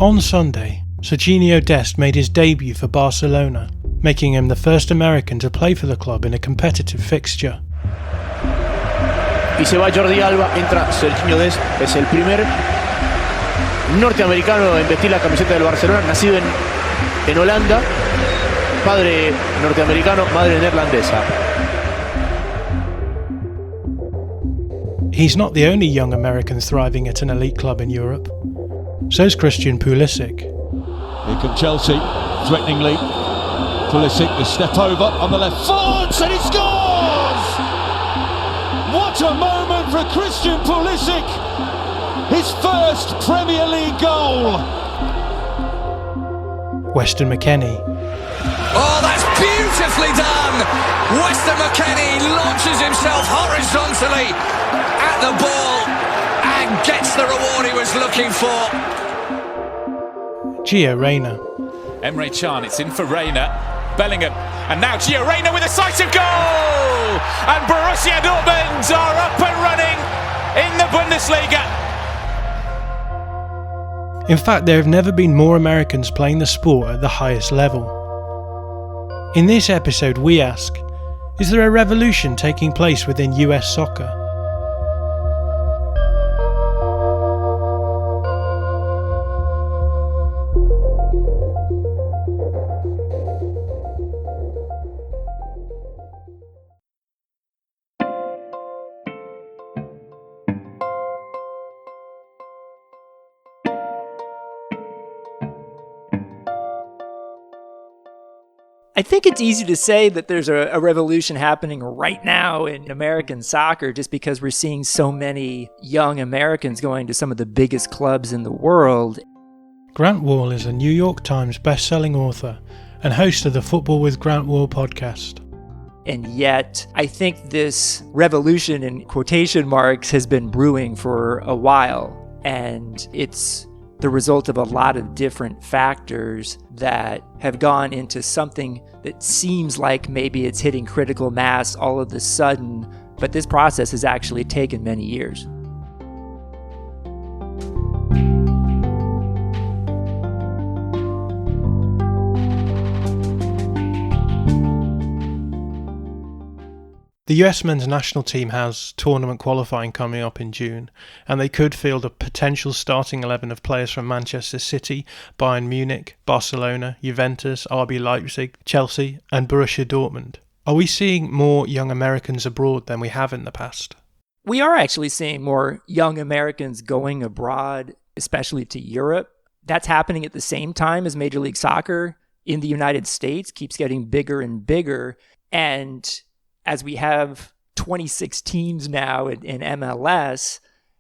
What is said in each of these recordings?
On Sunday, Sergino Dest made his debut for Barcelona, making him the first American to play for the club in a competitive fixture. Y se va Jordi Alba, entra Sergino Dest, es el primer norteamericano en vestir la camiseta del Barcelona, nacido en Holanda, padre norteamericano, madre neerlandesa. He's not the only young American thriving at an elite club in Europe. So's Christian Pulisic. Here comes Chelsea, threateningly. Pulisic, the step over on the left foot, and he scores! What a moment for Christian Pulisic! His first Premier League goal! Weston McKennie. Oh, that's beautifully done! Weston McKennie launches himself horizontally at the ball and gets the reward he was looking for. Gio Reyna. Emre Can, it's in for Reyna. Bellingham, and now Gio Reyna with a sight of goal! And Borussia Dortmund are up and running in the Bundesliga. In fact, there have never been more Americans playing the sport at the highest level. In this episode, we ask, is there a revolution taking place within US soccer? I think it's easy to say that there's a revolution happening right now in American soccer just because we're seeing so many young Americans going to some of the biggest clubs in the world. Grant Wahl is a New York Times best-selling author and host of the Futbol with Grant Wahl podcast. And yet, I think this revolution in quotation marks has been brewing for a while, and it's the result of a lot of different factors that have gone into something that seems like maybe it's hitting critical mass all of a sudden, but this process has actually taken many years. The US men's national team has tournament qualifying coming up in June, and they could field a potential starting 11 of players from Manchester City, Bayern Munich, Barcelona, Juventus, RB Leipzig, Chelsea and Borussia Dortmund. Are we seeing more young Americans abroad than we have in the past? We are actually seeing more young Americans going abroad, especially to Europe. That's happening at the same time as Major League Soccer in the United States keeps getting bigger and bigger, and as we have 26 teams now in MLS,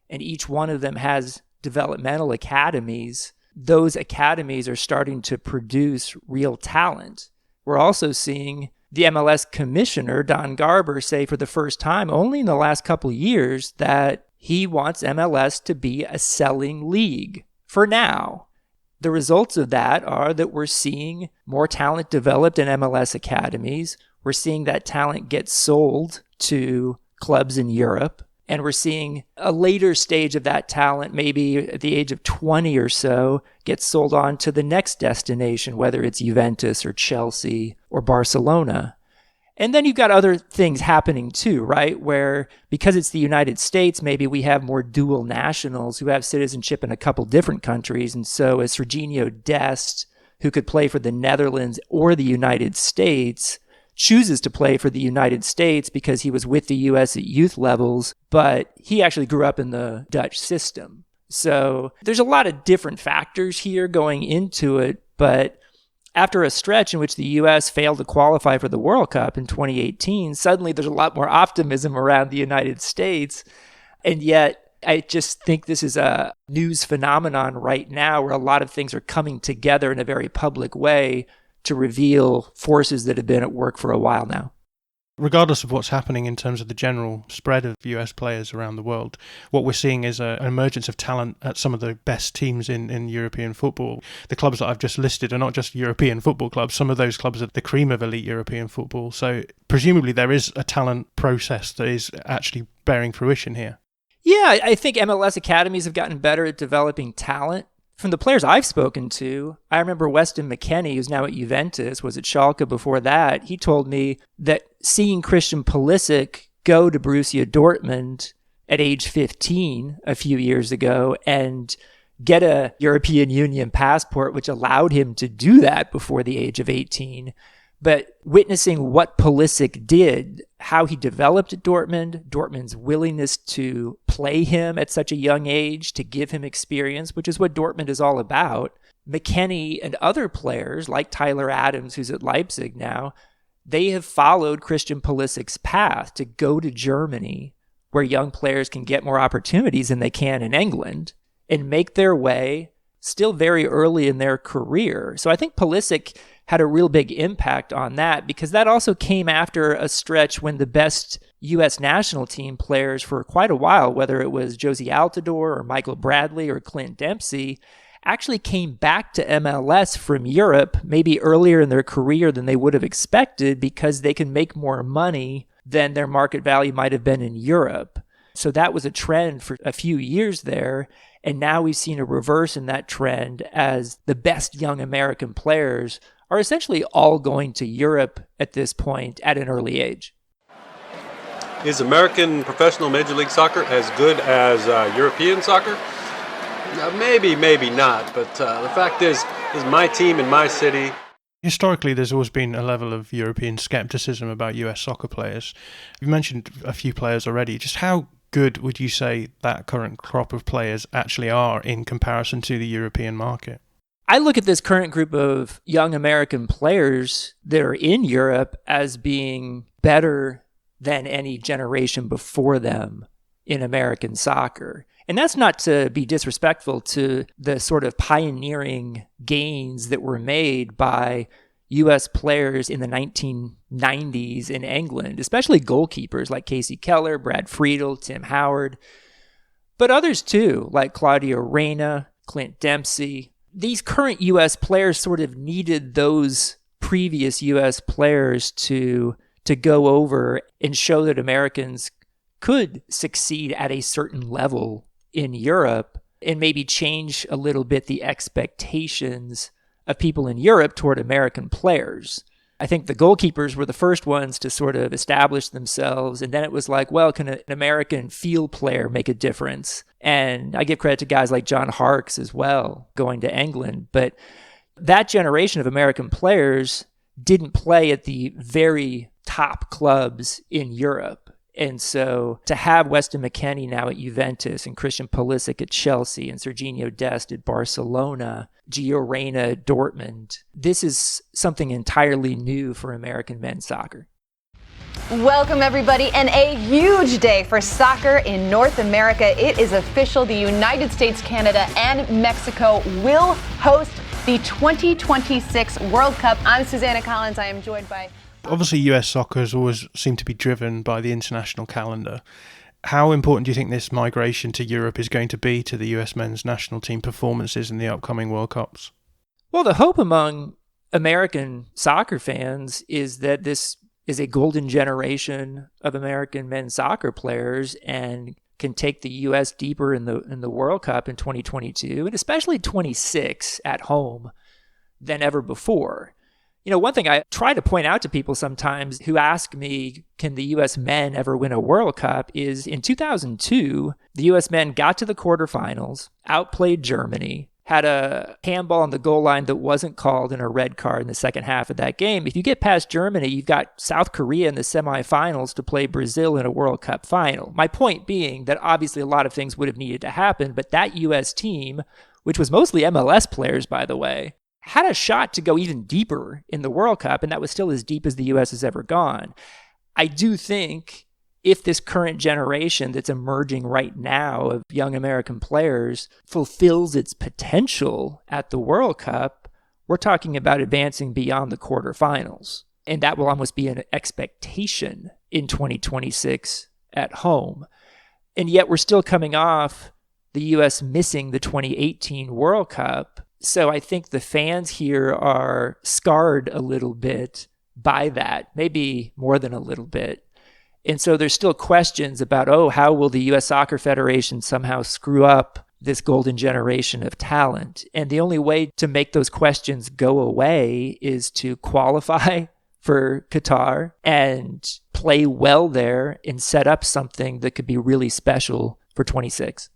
and each one of them has developmental academies, those academies are starting to produce real talent. We're also seeing the MLS commissioner, Don Garber, say for the first time, only in the last couple years, that he wants MLS to be a selling league for now. The results of that are that we're seeing more talent developed in MLS academies. We're seeing that talent get sold to clubs in Europe, and we're seeing a later stage of that talent, maybe at the age of 20 or so, get sold on to the next destination, whether it's Juventus or Chelsea or Barcelona. And then you've got other things happening too, right? Where because it's the United States, maybe we have more dual nationals who have citizenship in a couple different countries. And so a Sergino Dest, who could play for the Netherlands or the United States, chooses to play for the United States because he was with the U.S. at youth levels, but he actually grew up in the Dutch system. So there's a lot of different factors here going into it, but after a stretch in which the U.S. failed to qualify for the World Cup in 2018, suddenly there's a lot more optimism around the United States. And yet, I just think this is a news phenomenon right now where a lot of things are coming together in a very public way to reveal forces that have been at work for a while now. Regardless of what's happening in terms of the general spread of US players around the world, what we're seeing is an emergence of talent at some of the best teams in European football. The clubs that I've just listed are not just European football clubs. Some of those clubs are the cream of elite European football. So presumably there is a talent process that is actually bearing fruition here. Yeah, I think MLS academies have gotten better at developing talent From the players I've spoken to, I remember Weston McKennie, who's now at Juventus, was at Schalke before that. He told me that seeing Christian Pulisic go to Borussia Dortmund at age 15 a few years ago and get a European Union passport, which allowed him to do that before the age of 18. But witnessing what Pulisic did, how he developed at Dortmund, Dortmund's willingness to play him at such a young age, to give him experience, which is what Dortmund is all about. McKennie and other players, like Tyler Adams, who's at Leipzig now, they have followed Christian Pulisic's path to go to Germany, where young players can get more opportunities than they can in England, and make their way still very early in their career. So I think Pulisic had a real big impact on that, because that also came after a stretch when the best U.S. national team players for quite a while, whether it was Josie Altidore or Michael Bradley or Clint Dempsey, actually came back to MLS from Europe maybe earlier in their career than they would have expected, because they can make more money than their market value might have been in Europe. So that was a trend for a few years there. And now we've seen a reverse in that trend as the best young American players are essentially all going to Europe at this point at an early age. Is American professional Major League Soccer as good as European soccer? Maybe, maybe not. But the fact is my team in my city. Historically, there's always been a level of European skepticism about US soccer players. You mentioned a few players already. Just how good would you say that current crop of players actually are in comparison to the European market? I look at this current group of young American players that are in Europe as being better than any generation before them in American soccer. And that's not to be disrespectful to the sort of pioneering gains that were made by U.S. players in the 1990s in England, especially goalkeepers like Casey Keller, Brad Friedel, Tim Howard, but others too, like Gio Reyna, Clint Dempsey. These current U.S. players sort of needed those previous U.S. players to go over and show that Americans could succeed at a certain level in Europe, and maybe change a little bit the expectations of people in Europe toward American players. I think the goalkeepers were the first ones to sort of establish themselves, and then it was like, well, can an American field player make a difference? And I give credit to guys like John Harkes as well, going to England. But that generation of American players didn't play at the very top clubs in Europe. And so to have Weston McKennie now at Juventus and Christian Pulisic at Chelsea and Sergino Dest at Barcelona, Gio Reyna at Dortmund, this is something entirely new for American men's soccer. Welcome, everybody, and a huge day for soccer in North America. It is official. The United States, Canada, and Mexico will host the 2026 World Cup. I'm Susanna Collins. I am joined by... Obviously, US soccer has always seemed to be driven by the international calendar. How important do you think this migration to Europe is going to be to the US men's national team performances in the upcoming World Cups? Well, the hope among American soccer fans is that this is a golden generation of American men's soccer players and can take the U.S. deeper in the World Cup in 2022, and especially 26 at home than ever before. You know, one thing I try to point out to people sometimes who ask me, can the U.S. men ever win a World Cup, is in 2002, the U.S. men got to the quarterfinals, outplayed Germany, had a handball on the goal line that wasn't called and a red card in the second half of that game. If you get past Germany, you've got South Korea in the semifinals to play Brazil in a World Cup final. My point being that obviously a lot of things would have needed to happen, but that U.S. team, which was mostly MLS players, by the way, had a shot to go even deeper in the World Cup, and that was still as deep as the U.S. has ever gone. I do think if this current generation that's emerging right now of young American players fulfills its potential at the World Cup, we're talking about advancing beyond the quarterfinals. And that will almost be an expectation in 2026 at home. And yet we're still coming off the U.S. missing the 2018 World Cup. So I think the fans here are scarred a little bit by that, maybe more than a little bit. And so there's still questions about, how will the U.S. Soccer Federation somehow screw up this golden generation of talent. And the only way to make those questions go away is to qualify for Qatar and play well there and set up something that could be really special for 26.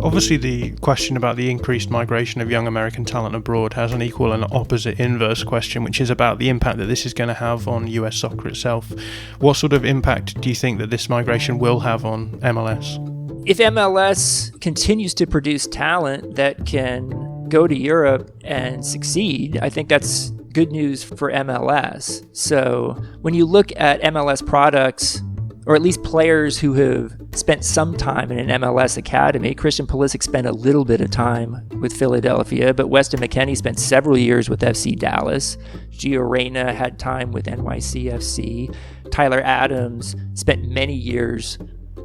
Obviously, the question about the increased migration of young American talent abroad has an equal and opposite inverse question, which is about the impact that this is going to have on US soccer itself. What sort of impact do you think that this migration will have on MLS? If MLS continues to produce talent that can go to Europe and succeed, I think that's good news for MLS. So when you look at MLS products, or at least players who have spent some time in an MLS academy. Christian Pulisic spent a little bit of time with Philadelphia, but Weston McKennie spent several years with FC Dallas. Gio Reyna had time with NYCFC. Tyler Adams spent many years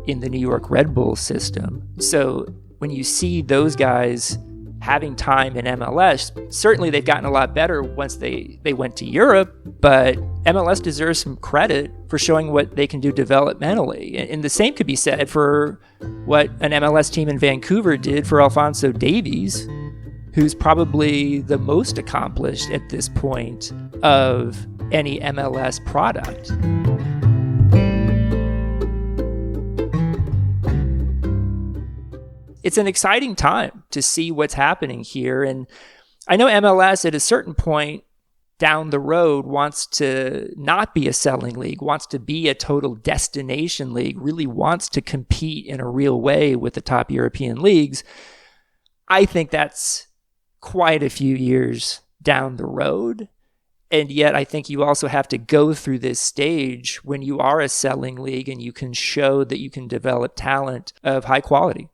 in the New York Red Bull system. So when you see those guys having time in MLS, certainly they've gotten a lot better once they went to Europe, but MLS deserves some credit for showing what they can do developmentally. And the same could be said for what an MLS team in Vancouver did for Alphonso Davies, who's probably the most accomplished at this point of any MLS product. It's an exciting time to see what's happening here. And I know MLS at a certain point down the road wants to not be a selling league, wants to be a total destination league, really wants to compete in a real way with the top European leagues. I think that's quite a few years down the road. And yet I think you also have to go through this stage when you are a selling league and you can show that you can develop talent of high quality.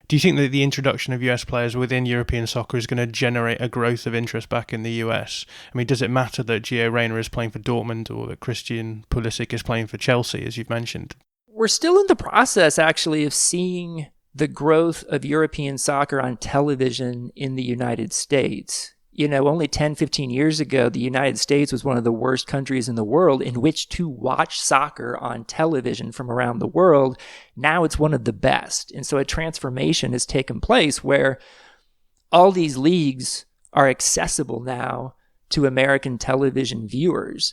Do you think that the introduction of US players within European soccer is going to generate a growth of interest back in the US? I mean, does it matter that Gio Reyna is playing for Dortmund or that Christian Pulisic is playing for Chelsea, as you've mentioned? We're still in the process, actually, of seeing the growth of European soccer on television in the United States. You know, only 10, 15 years ago, the United States was one of the worst countries in the world in which to watch soccer on television from around the world. Now it's one of the best. And so a transformation has taken place where all these leagues are accessible now to American television viewers.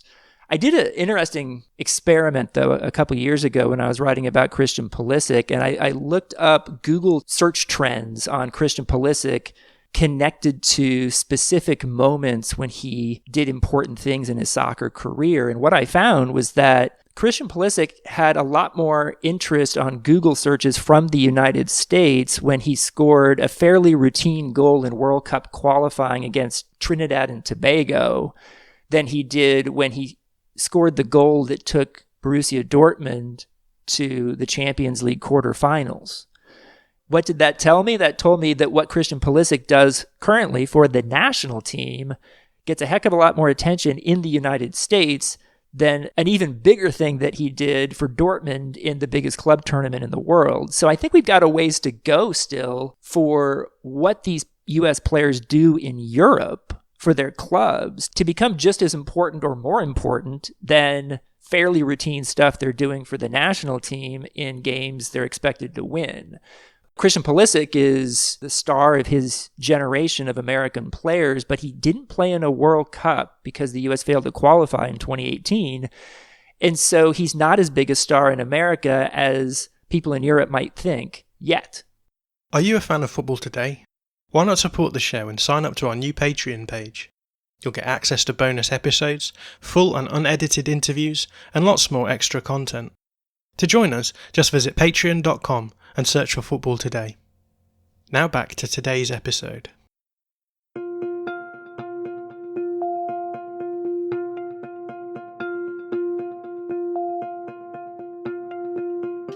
I did an interesting experiment, though, a couple years ago when I was writing about Christian Pulisic, and I looked up Google search trends on Christian Pulisic connected to specific moments when he did important things in his soccer career. And what I found was that Christian Pulisic had a lot more interest on Google searches from the United States when he scored a fairly routine goal in World Cup qualifying against Trinidad and Tobago than he did when he scored the goal that took Borussia Dortmund to the Champions League quarterfinals. What did that tell me? That told me that what Christian Pulisic does currently for the national team gets a heck of a lot more attention in the United States than an even bigger thing that he did for Dortmund in the biggest club tournament in the world. So I think we've got a ways to go still for what these U.S. players do in Europe for their clubs to become just as important or more important than fairly routine stuff they're doing for the national team in games they're expected to win. Christian Pulisic is the star of his generation of American players, but he didn't play in a World Cup because the U.S. failed to qualify in 2018. And so he's not as big a star in America as people in Europe might think yet. Are you a fan of Futbol Today? Why not support the show and sign up to our new Patreon page? You'll get access to bonus episodes, full and unedited interviews, and lots more extra content. To join us, just visit patreon.com and search for Futbol Today. Now back to today's episode.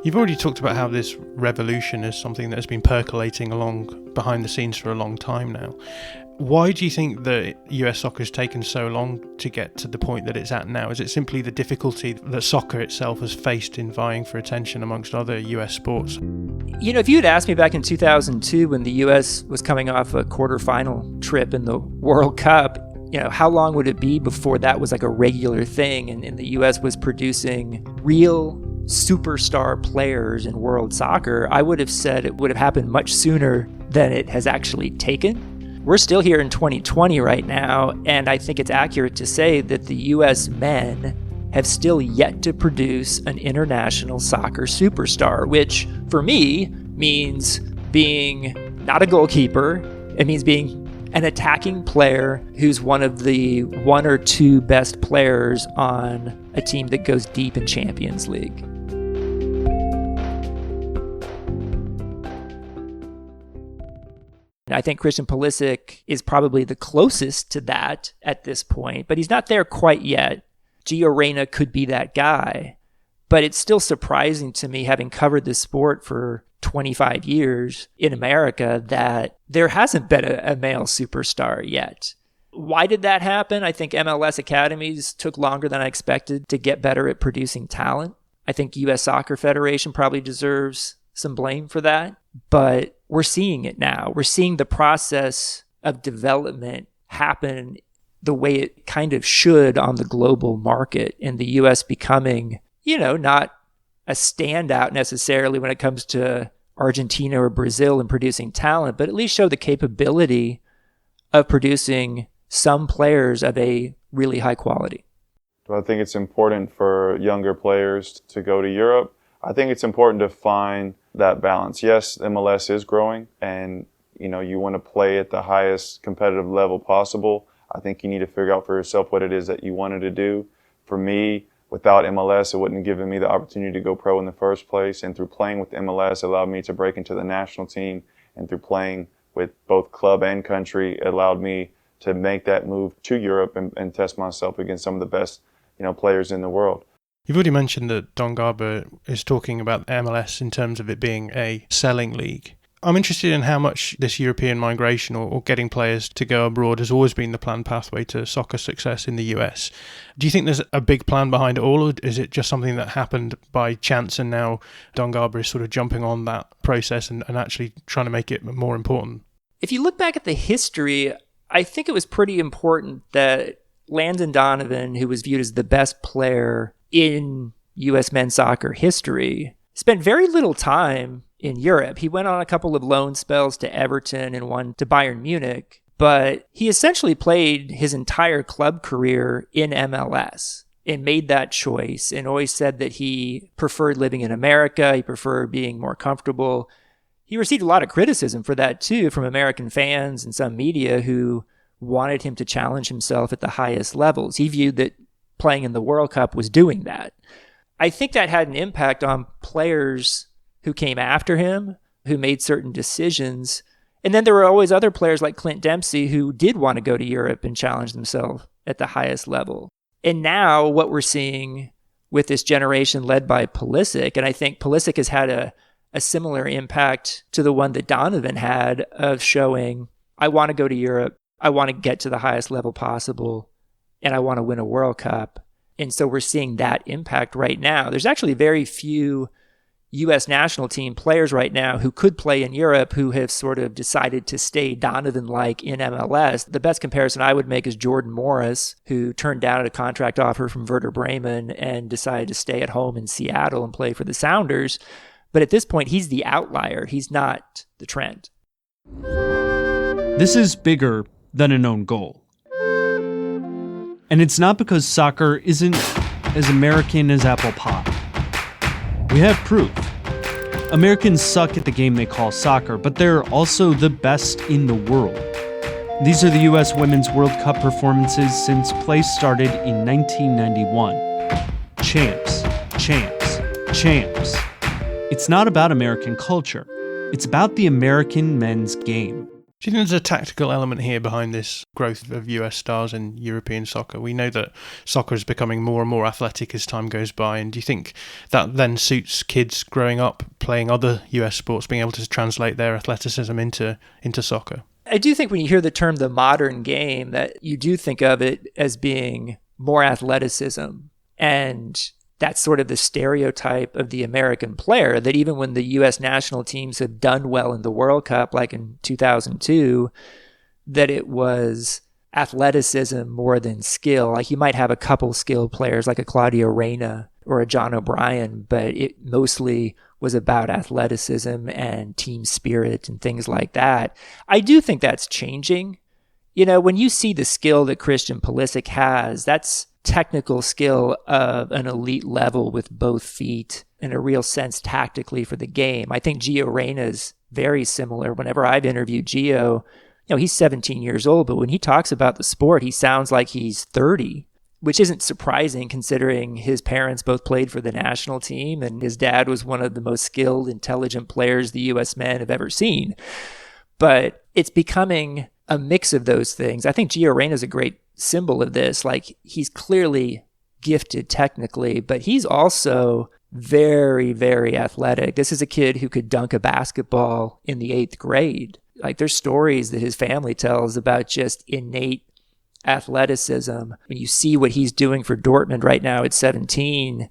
You've already talked about how this revolution is something that has been percolating along behind the scenes for a long time now. Why do you think that US soccer has taken so long to get to the point that it's at now? Is it simply the difficulty that soccer itself has faced in vying for attention amongst other US sports? If you had asked me back in 2002 when the US was coming off a quarterfinal trip in the World Cup, how long would it be before that was like a regular thing and the US was producing real superstar players in world soccer? I would have said it would have happened much sooner than it has actually taken. We're still here in 2020 right now, and I think it's accurate to say that the US men have still yet to produce an international soccer superstar, which for me means being not a goalkeeper. It means being an attacking player who's one of the one or two best players on a team that goes deep in Champions League. I think Christian Pulisic is probably the closest to that at this point, but he's not there quite yet. Gio Reyna could be that guy, but it's still surprising to me, having covered this sport for 25 years in America, that there hasn't been a male superstar yet. Why did that happen? I think MLS academies took longer than I expected to get better at producing talent. I think US Soccer Federation probably deserves some blame for that, but we're seeing it now. We're seeing the process of development happen the way it kind of should on the global market, and the US becoming, not a standout necessarily when it comes to Argentina or Brazil in producing talent, but at least show the capability of producing some players of a really high quality. Do I think it's important for younger players to go to Europe? I think it's important to find that balance. Yes, MLS is growing, and you want to play at the highest competitive level possible. I think you need to figure out for yourself what it is that you wanted to do. For me, without MLS, it wouldn't have given me the opportunity to go pro in the first place. And through playing with MLS, it allowed me to break into the national team. And through playing with both club and country, it allowed me to make that move to Europe and test myself against some of the best, players in the world. You've already mentioned that Don Garber is talking about MLS in terms of it being a selling league. I'm interested in how much this European migration or getting players to go abroad has always been the planned pathway to soccer success in the US. Do you think there's a big plan behind it all, or is it just something that happened by chance and now Don Garber is sort of jumping on that process and actually trying to make it more important? If you look back at the history, I think it was pretty important that Landon Donovan, who was viewed as the best player in US men's soccer history, spent very little time in Europe. He went on a couple of loan spells to Everton and one to Bayern Munich, but he essentially played his entire club career in MLS and made that choice and always said that he preferred living in America. He preferred being more comfortable. He received a lot of criticism for that too from American fans and some media who wanted him to challenge himself at the highest levels. He viewed that playing in the World Cup was doing that. I think that had an impact on players who came after him, who made certain decisions. And then there were always other players like Clint Dempsey who did want to go to Europe and challenge themselves at the highest level. And now what we're seeing with this generation led by Pulisic, and I think Pulisic has had a similar impact to the one that Donovan had of showing, I want to go to Europe, I want to get to the highest level possible, and I want to win a World Cup. And so we're seeing that impact right now. There's actually very few U.S. national team players right now who could play in Europe who have sort of decided to stay Donovan-like in MLS. The best comparison I would make is Jordan Morris, who turned down a contract offer from Werder Bremen and decided to stay at home in Seattle and play for the Sounders. But at this point, he's the outlier. He's not the trend. This is bigger than a known goal. And it's not because soccer isn't as American as apple pie. We have proof. Americans suck at the game they call soccer, but they're also the best in the world. These are the U.S. Women's World Cup performances since play started in 1991. Champs, champs, champs. It's not about American culture. It's about the American men's game. Do you think there's a tactical element here behind this growth of US stars in European soccer? We know that soccer is becoming more and more athletic as time goes by, and do you think that then suits kids growing up playing other US sports, being able to translate their athleticism into soccer? I do think when you hear the term the modern game, that you do think of it as being more athleticism. And that's sort of the stereotype of the American player, that even when the U.S. national teams have done well in the World Cup, like in 2002, that it was athleticism more than skill. Like you might have a couple skilled players like a Gio Reyna or a John O'Brien, but it mostly was about athleticism and team spirit and things like that. I do think that's changing. You know, when you see the skill that Christian Pulisic has, that's technical skill of an elite level with both feet and a real sense tactically for the game. I think Gio Reyna is very similar. Whenever I've interviewed Gio, you know, he's 17 years old, but when he talks about the sport, he sounds like he's 30, which isn't surprising considering his parents both played for the national team and his dad was one of the most skilled, intelligent players the U.S. men have ever seen. But it's becoming a mix of those things. I think Gio Reyna is a great symbol of this. Like, he's clearly gifted technically, but he's also very, very athletic. This is a kid who could dunk a basketball in the 8th grade. Like, there's stories that his family tells about just innate athleticism. When you see what he's doing for Dortmund right now at 17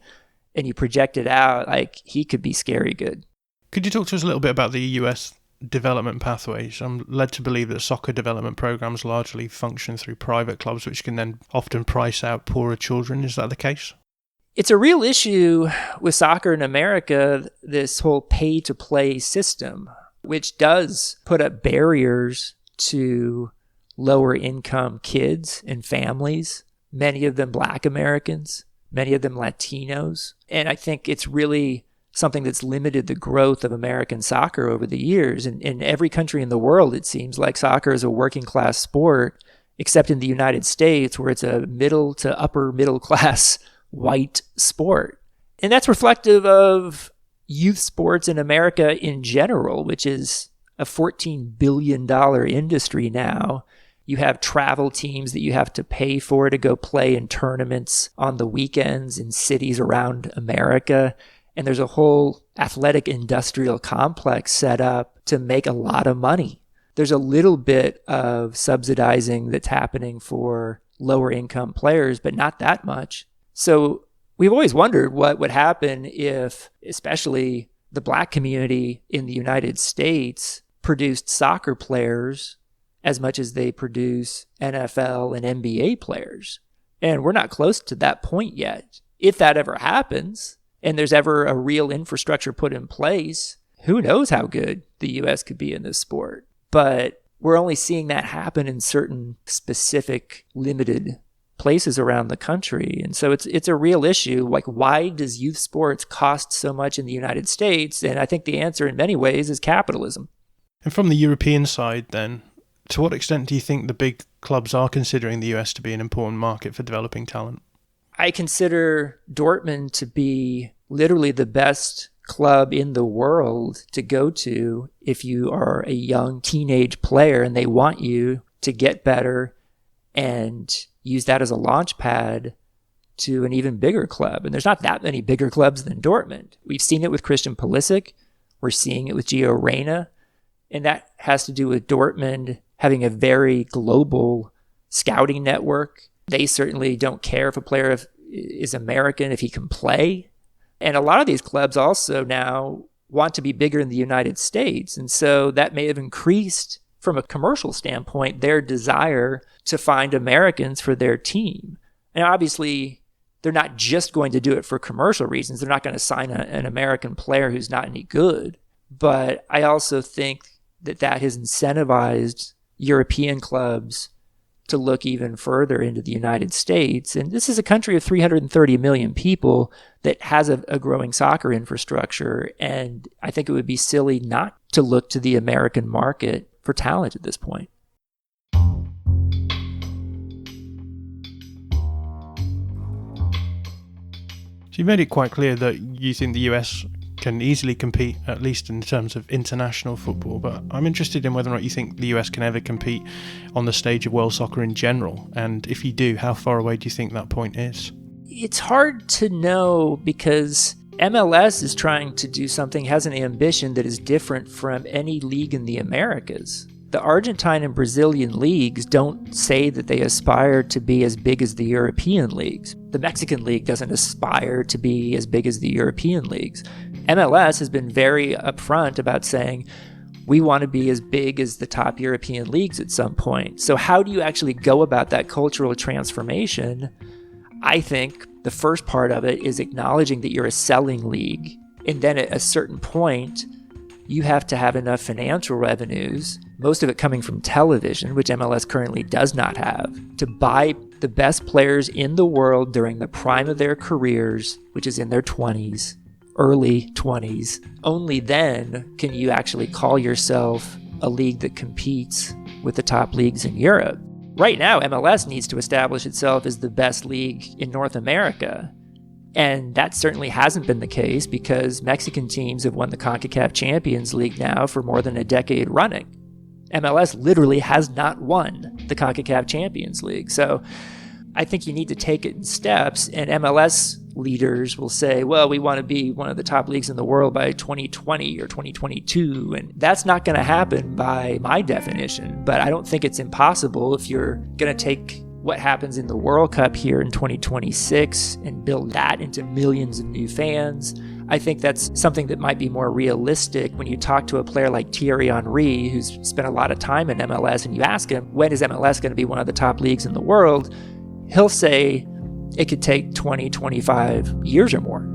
and you project it out, like, he could be scary good. Could you talk to us a little bit about the US development pathways? I'm led to believe that soccer development programs largely function through private clubs, which can then often price out poorer children. Is that the case? It's a real issue with soccer in America, this whole pay-to-play system, which does put up barriers to lower income kids and families, many of them Black Americans, many of them Latinos. And I think it's really something that's limited the growth of American soccer over the years. And in every country in the world, it seems like soccer is a working class sport, except in the United States, where it's a middle to upper middle class white sport. And that's reflective of youth sports in America in general, which is a $14 billion industry now. You have travel teams that you have to pay for to go play in tournaments on the weekends in cities around America. And there's a whole athletic industrial complex set up to make a lot of money. There's a little bit of subsidizing that's happening for lower income players, but not that much. So we've always wondered what would happen if, especially the Black community in the United States, produced soccer players as much as they produce NFL and NBA players. And we're not close to that point yet. If that ever happens, and there's ever a real infrastructure put in place, who knows how good the U.S. could be in this sport. But we're only seeing that happen in certain specific limited places around the country. And so it's a real issue. Like, why does youth sports cost so much in the United States? And I think the answer in many ways is capitalism. And from the European side then, to what extent do you think the big clubs are considering the US to be an important market for developing talent? I consider Dortmund to be literally the best club in the world to go to if you are a young teenage player and they want you to get better and use that as a launch pad to an even bigger club. And there's not that many bigger clubs than Dortmund. We've seen it with Christian Pulisic. We're seeing it with Gio Reyna. And that has to do with Dortmund having a very global scouting network. They certainly don't care if a player is American, if he can play. And a lot of these clubs also now want to be bigger in the United States. And so that may have increased, from a commercial standpoint, their desire to find Americans for their team. And obviously, they're not just going to do it for commercial reasons. They're not going to sign an American player who's not any good. But I also think that has incentivized European clubs to look even further into the United States. And this is a country of 330 million people that has a growing soccer infrastructure. And I think it would be silly not to look to the American market for talent at this point. So you made it quite clear that you think the US can easily compete, at least in terms of international football, but I'm interested in whether or not you think the US can ever compete on the stage of world soccer in general, and if you do, how far away do you think that point is? It's hard to know because MLS is trying to do something, has an ambition that is different from any league in the Americas. The Argentine and Brazilian leagues don't say that they aspire to be as big as the European leagues. The Mexican league doesn't aspire to be as big as the European leagues. MLS has been very upfront about saying, we want to be as big as the top European leagues at some point. So how do you actually go about that cultural transformation? I think the first part of it is acknowledging that you're a selling league. And then at a certain point, you have to have enough financial revenues, most of it coming from television, which MLS currently does not have, to buy the best players in the world during the prime of their careers, which is in their 20s, early 20s. Only then can you actually call yourself a league that competes with the top leagues in Europe. Right now, MLS needs to establish itself as the best league in North America. And that certainly hasn't been the case because Mexican teams have won the CONCACAF Champions League now for more than a decade running. MLS literally has not won the CONCACAF Champions League. So I think you need to take it in steps, and MLS leaders will say, well, we want to be one of the top leagues in the world by 2020 or 2022. And that's not going to happen by my definition, but I don't think it's impossible if you're going to take what happens in the World Cup here in 2026 and build that into millions of new fans. I think that's something that might be more realistic when you talk to a player like Thierry Henry, who's spent a lot of time in MLS, and you ask him, when is MLS going to be one of the top leagues in the world? He'll say it could take 20, 25 years or more.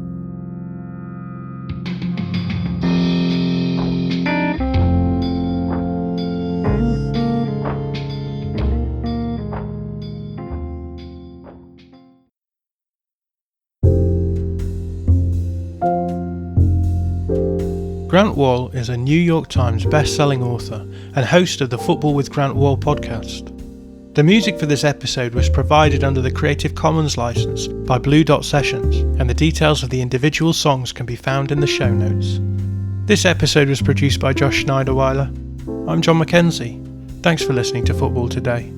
Grant Wahl is a New York Times best-selling author and host of the Futbol with Grant Wahl podcast. The music for this episode was provided under the Creative Commons license by Blue Dot Sessions, and the details of the individual songs can be found in the show notes. This episode was produced by Josh Schneiderweiler. I'm John Mackenzie. Thanks for listening to Futbol Today.